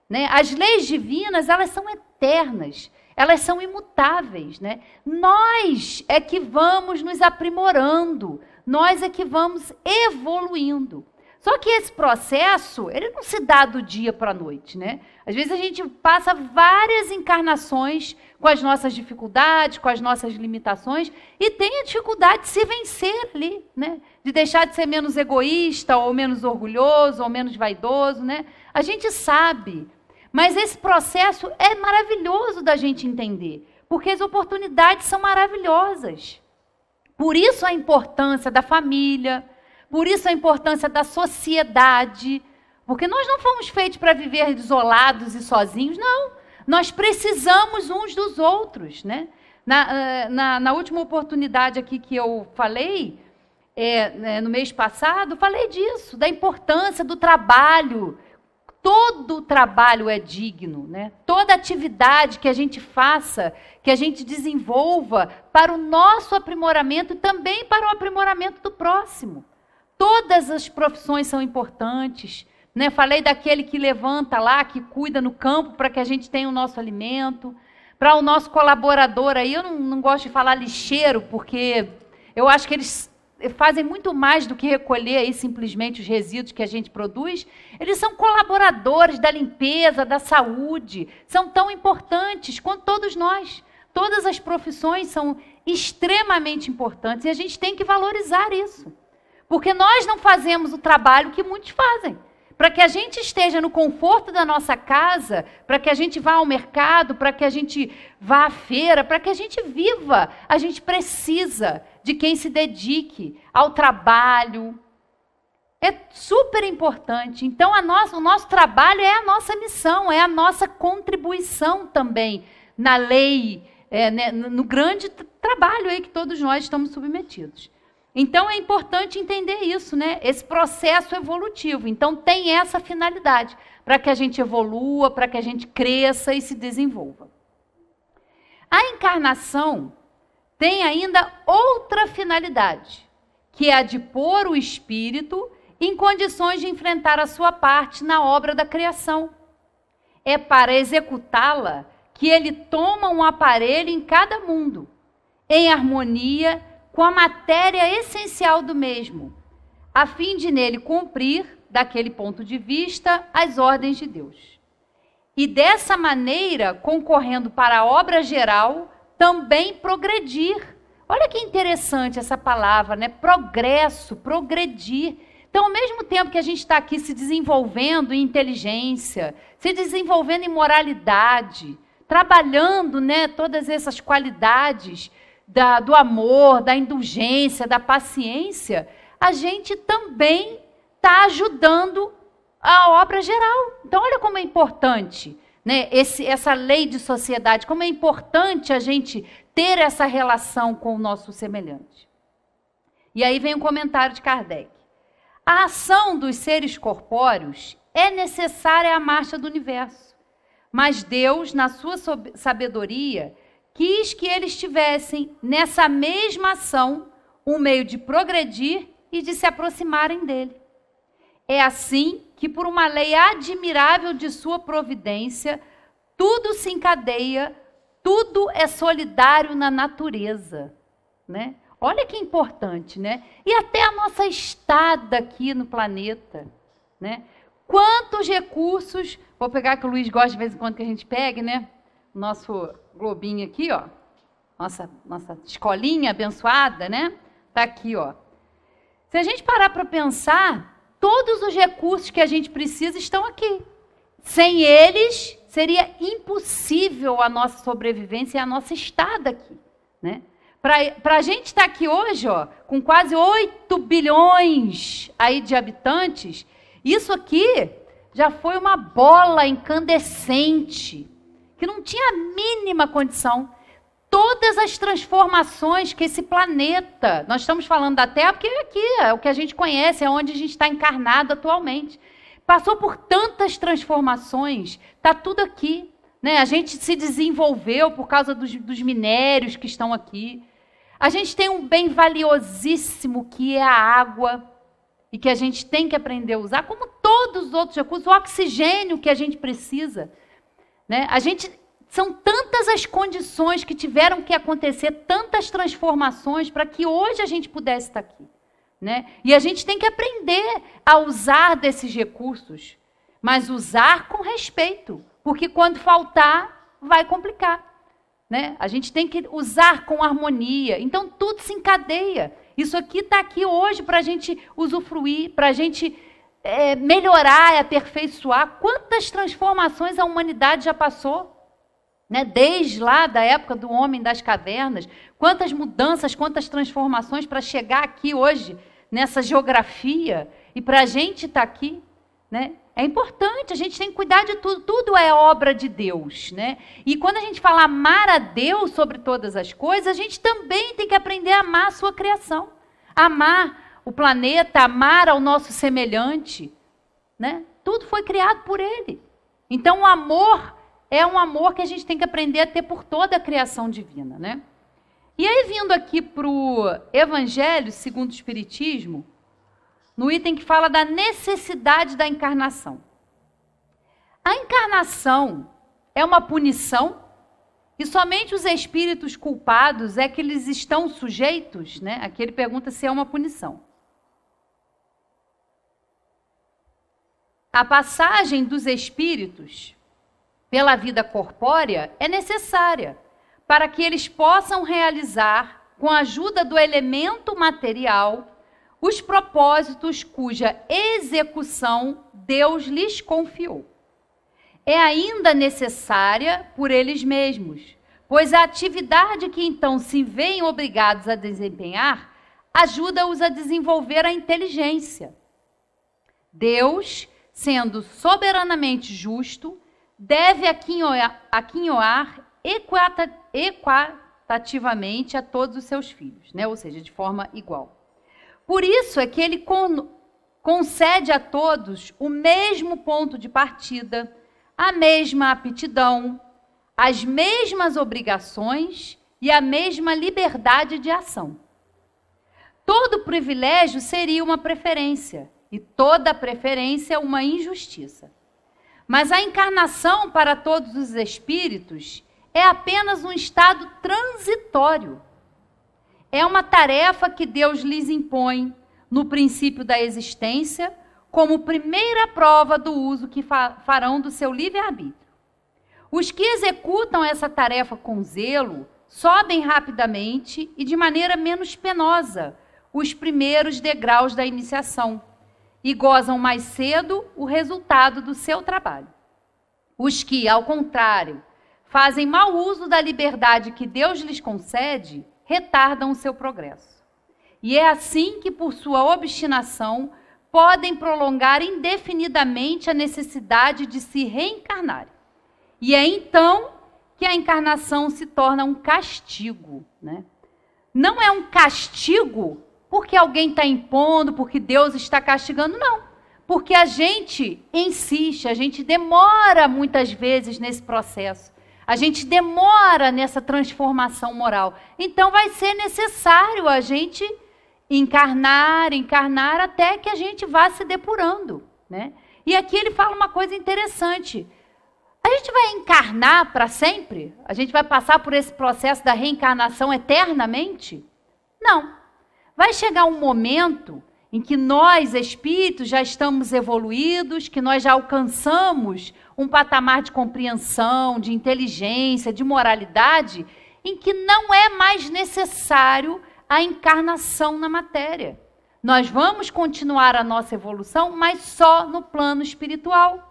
Né? As leis divinas, elas são eternas. Elas são imutáveis. Né? Nós é que vamos nos aprimorando. Nós é que vamos evoluindo. Só que esse processo, ele não se dá do dia para a noite, né? Às vezes a gente passa várias encarnações com as nossas dificuldades, com as nossas limitações, e tem a dificuldade de se vencer ali, né? De deixar de ser menos egoísta, ou menos orgulhoso, ou menos vaidoso, né? A gente sabe, mas esse processo é maravilhoso da gente entender, porque as oportunidades são maravilhosas. Por isso a importância da família, por isso a importância da sociedade, porque nós não fomos feitos para viver isolados e sozinhos, não. Nós precisamos uns dos outros. Né? Na última oportunidade aqui que eu falei, no mês passado, falei disso, da importância do trabalho. Todo trabalho é digno, né? Toda atividade que a gente faça, que a gente desenvolva para o nosso aprimoramento e também para o aprimoramento do próximo. Todas as profissões são importantes. Né? Falei daquele que levanta lá, que cuida no campo para que a gente tenha o nosso alimento. Para o nosso colaborador aí, eu não gosto de falar lixeiro, porque eu acho que eles fazem muito mais do que recolher aí simplesmente os resíduos que a gente produz. Eles são colaboradores da limpeza, da saúde. São tão importantes quanto todos nós. Todas as profissões são extremamente importantes e a gente tem que valorizar isso. Porque nós não fazemos o trabalho que muitos fazem. Para que a gente esteja no conforto da nossa casa, para que a gente vá ao mercado, para que a gente vá à feira, para que a gente viva, a gente precisa de quem se dedique ao trabalho. É super importante. Então, o nosso trabalho é a nossa missão, é a nossa contribuição também na lei, no grande trabalho aí que todos nós estamos submetidos. Então, é importante entender isso, né? Esse processo evolutivo. Então, tem essa finalidade, para que a gente evolua, para que a gente cresça e se desenvolva. A encarnação tem ainda outra finalidade, que é a de pôr o espírito em condições de enfrentar a sua parte na obra da criação. É para executá-la que ele toma um aparelho em cada mundo, em harmonia com a matéria essencial do mesmo, a fim de nele cumprir, daquele ponto de vista, as ordens de Deus. e dessa maneira, concorrendo para a obra geral, também progredir. Olha que interessante essa palavra, né? Progresso, progredir. Então, ao mesmo tempo que a gente está aqui se desenvolvendo em inteligência, se desenvolvendo em moralidade, trabalhando, né, todas essas qualidades do amor, da indulgência, da paciência, a gente também está ajudando a obra geral. Então, olha como é importante, né, essa lei de sociedade, como é importante a gente ter essa relação com o nosso semelhante. E aí vem um comentário de Kardec. A ação dos seres corpóreos é necessária à marcha do universo, mas Deus, na sua sabedoria, quis que eles tivessem nessa mesma ação um meio de progredir e de se aproximarem dele. É assim que, por uma lei admirável de sua providência, tudo se encadeia, tudo é solidário na natureza, né? Olha que importante, né? E até a nossa estada aqui no planeta, né? Quantos recursos, vou pegar que o Luiz gosta de vez em quando que a gente pegue, né? O nosso globinho aqui, ó. Nossa escolinha abençoada, né? Tá aqui, ó. Se a gente parar para pensar, todos os recursos que a gente precisa estão aqui. Sem eles, seria impossível a nossa sobrevivência e a nossa estada aqui, né? Para a gente estar aqui hoje, ó, com quase 8 bilhões aí de habitantes, isso aqui já foi uma bola incandescente, que não tinha a mínima condição. Todas as transformações que esse planeta, nós estamos falando da Terra, porque aqui é o que a gente conhece, é onde a gente está encarnado atualmente. Passou por tantas transformações, está tudo aqui, né? A gente se desenvolveu por causa dos minérios que estão aqui. A gente tem um bem valiosíssimo que é a água e que a gente tem que aprender a usar, como todos os outros recursos, o oxigênio que a gente precisa, né? São tantas as condições que tiveram que acontecer, tantas transformações para que hoje a gente pudesse estar aqui, né? E a gente tem que aprender a usar desses recursos, mas usar com respeito, porque quando faltar, vai complicar, né? A gente tem que usar com harmonia. Então, tudo se encadeia. Isso aqui está aqui hoje para a gente usufruir, para a gente melhorar e aperfeiçoar. Quantas transformações a humanidade já passou, né? Desde lá da época do homem das cavernas. Quantas mudanças, quantas transformações para chegar aqui hoje, nessa geografia, e para a gente estar aqui, né? É importante, a gente tem que cuidar de tudo. Tudo é obra de Deus, né? E quando a gente fala amar a Deus sobre todas as coisas, a gente também tem que aprender a amar a sua criação. Amar o planeta, amar ao nosso semelhante, né? Tudo foi criado por Ele. Então, o amor é um amor que a gente tem que aprender a ter por toda a criação divina, né? E aí, vindo aqui para o Evangelho segundo o Espiritismo, no item que fala da necessidade da encarnação. A encarnação é uma punição e somente os espíritos culpados é que eles estão sujeitos, né? Aqui ele pergunta se é uma punição. A passagem dos espíritos pela vida corpórea é necessária para que eles possam realizar, com a ajuda do elemento material, os propósitos cuja execução Deus lhes confiou. É ainda necessária por eles mesmos, pois a atividade que então se veem obrigados a desempenhar ajuda-os a desenvolver a inteligência. Deus, sendo soberanamente justo, deve aquinhoar equitativamente a todos os seus filhos, né? Ou seja, de forma igual. Por isso é que ele concede a todos o mesmo ponto de partida, a mesma aptidão, as mesmas obrigações e a mesma liberdade de ação. Todo privilégio seria uma preferência e toda preferência uma injustiça. Mas a encarnação para todos os espíritos é apenas um estado transitório. É uma tarefa que Deus lhes impõe no princípio da existência, como primeira prova do uso que farão do seu livre-arbítrio. Os que executam essa tarefa com zelo sobem rapidamente e de maneira menos penosa os primeiros degraus da iniciação e gozam mais cedo o resultado do seu trabalho. Os que, ao contrário, fazem mau uso da liberdade que Deus lhes concede, retardam o seu progresso. E é assim que, por sua obstinação, podem prolongar indefinidamente a necessidade de se reencarnarem. E é então que a encarnação se torna um castigo, né? Não é um castigo porque alguém está impondo, porque Deus está castigando, não. Porque a gente insiste, a gente demora muitas vezes nesse processo. A gente demora nessa transformação moral. Então vai ser necessário a gente encarnar até que a gente vá se depurando, né? E aqui ele fala uma coisa interessante. A gente vai encarnar para sempre? A gente vai passar por esse processo da reencarnação eternamente? Não. Vai chegar um momento em que nós, espíritos, já estamos evoluídos, que nós já alcançamos um patamar de compreensão, de inteligência, de moralidade, em que não é mais necessário a encarnação na matéria. Nós vamos continuar a nossa evolução, mas só no plano espiritual.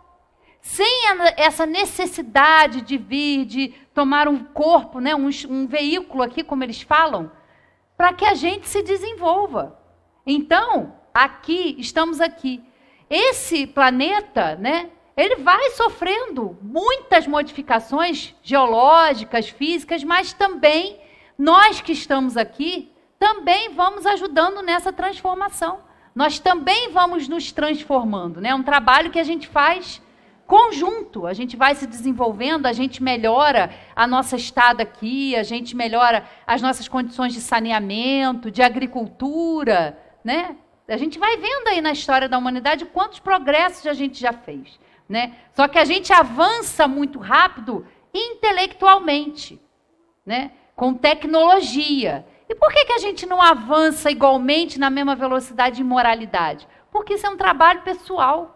Sem essa necessidade de vir, de tomar um corpo, né, um veículo aqui, como eles falam, para que a gente se desenvolva. Então, estamos aqui. Esse planeta, né, ele vai sofrendo muitas modificações geológicas, físicas, mas também nós que estamos aqui, também vamos ajudando nessa transformação. Nós também vamos nos transformando, né? É um trabalho que a gente faz conjunto, a gente vai se desenvolvendo, a gente melhora a nossa estada aqui, a gente melhora as nossas condições de saneamento, de agricultura, né? A gente vai vendo aí na história da humanidade quantos progressos a gente já fez, né? Só que a gente avança muito rápido intelectualmente, né? Com tecnologia. E por que a gente não avança igualmente na mesma velocidade em moralidade? Porque isso é um trabalho pessoal.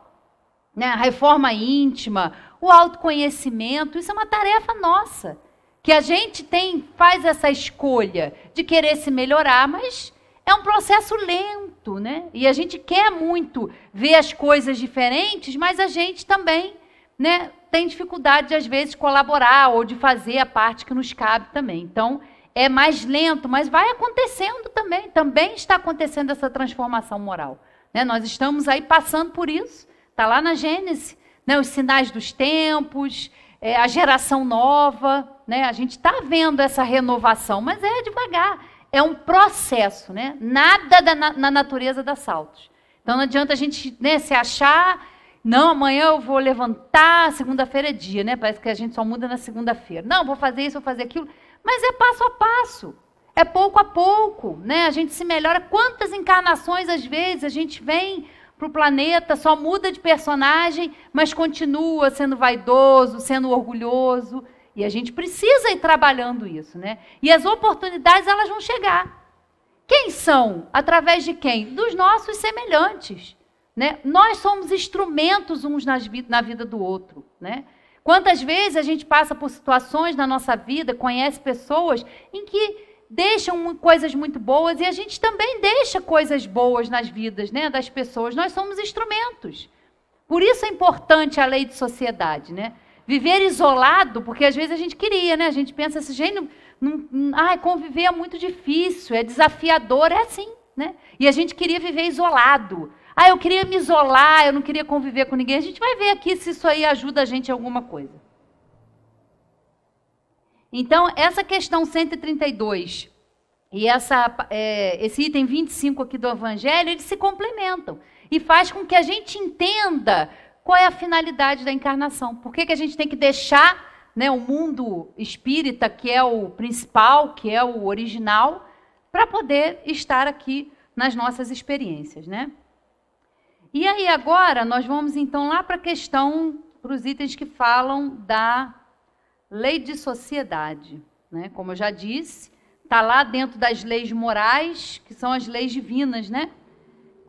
Né? A reforma íntima, o autoconhecimento, isso é uma tarefa nossa, que a gente faz essa escolha de querer se melhorar, mas é um processo lento, né? E a gente quer muito ver as coisas diferentes, mas a gente também, né, tem dificuldade de, às vezes, colaborar ou de fazer a parte que nos cabe também. Então, é mais lento, mas vai acontecendo também está acontecendo essa transformação moral. Né? Nós estamos aí passando por isso. Está lá na Gênesis, né? Os sinais dos tempos, a geração nova, né? A gente está vendo essa renovação, mas é devagar, é um processo, né? Nada na natureza dá saltos. Então não adianta a gente, né, se achar, não, amanhã eu vou levantar, segunda-feira é dia, né? Parece que a gente só muda na segunda-feira. Não, vou fazer isso, vou fazer aquilo, mas é passo a passo, é pouco a pouco, né? A gente se melhora. Quantas encarnações, às vezes, a gente vem para o planeta, só muda de personagem, mas continua sendo vaidoso, sendo orgulhoso. E a gente precisa ir trabalhando isso, né? E as oportunidades, elas vão chegar. Quem são? Através de quem? Dos nossos semelhantes, né? Nós somos instrumentos uns na vida do outro, né? Quantas vezes a gente passa por situações na nossa vida, conhece pessoas em que deixam coisas muito boas e a gente também deixa coisas boas nas vidas, né, das pessoas. Nós somos instrumentos. Por isso é importante a lei de sociedade, né? Viver isolado, porque às vezes a gente queria, né? A gente pensa assim, gente, conviver é muito difícil, é desafiador, é assim, né? E a gente queria viver isolado. Eu queria me isolar, eu não queria conviver com ninguém. A gente vai ver aqui se isso aí ajuda a gente em alguma coisa. Então, essa questão 132 e esse item 25 aqui do Evangelho, eles se complementam e faz com que a gente entenda qual é a finalidade da encarnação. Por que a gente tem que deixar, né, o mundo espírita, que é o principal, que é o original, para poder estar aqui nas nossas experiências, né? E aí agora nós vamos então lá para a questão, para os itens que falam da lei de sociedade, né? Como eu já disse, está lá dentro das leis morais, que são as leis divinas, né?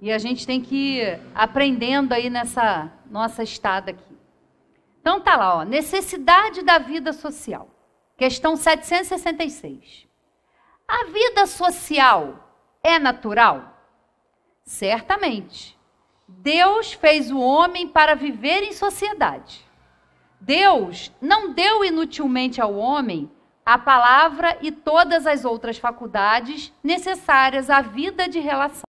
E a gente tem que ir aprendendo aí nessa nossa estada aqui. Então tá lá, ó, necessidade da vida social. Questão 766. A vida social é natural? Certamente. Deus fez o homem para viver em sociedade. Deus não deu inutilmente ao homem a palavra e todas as outras faculdades necessárias à vida de relação.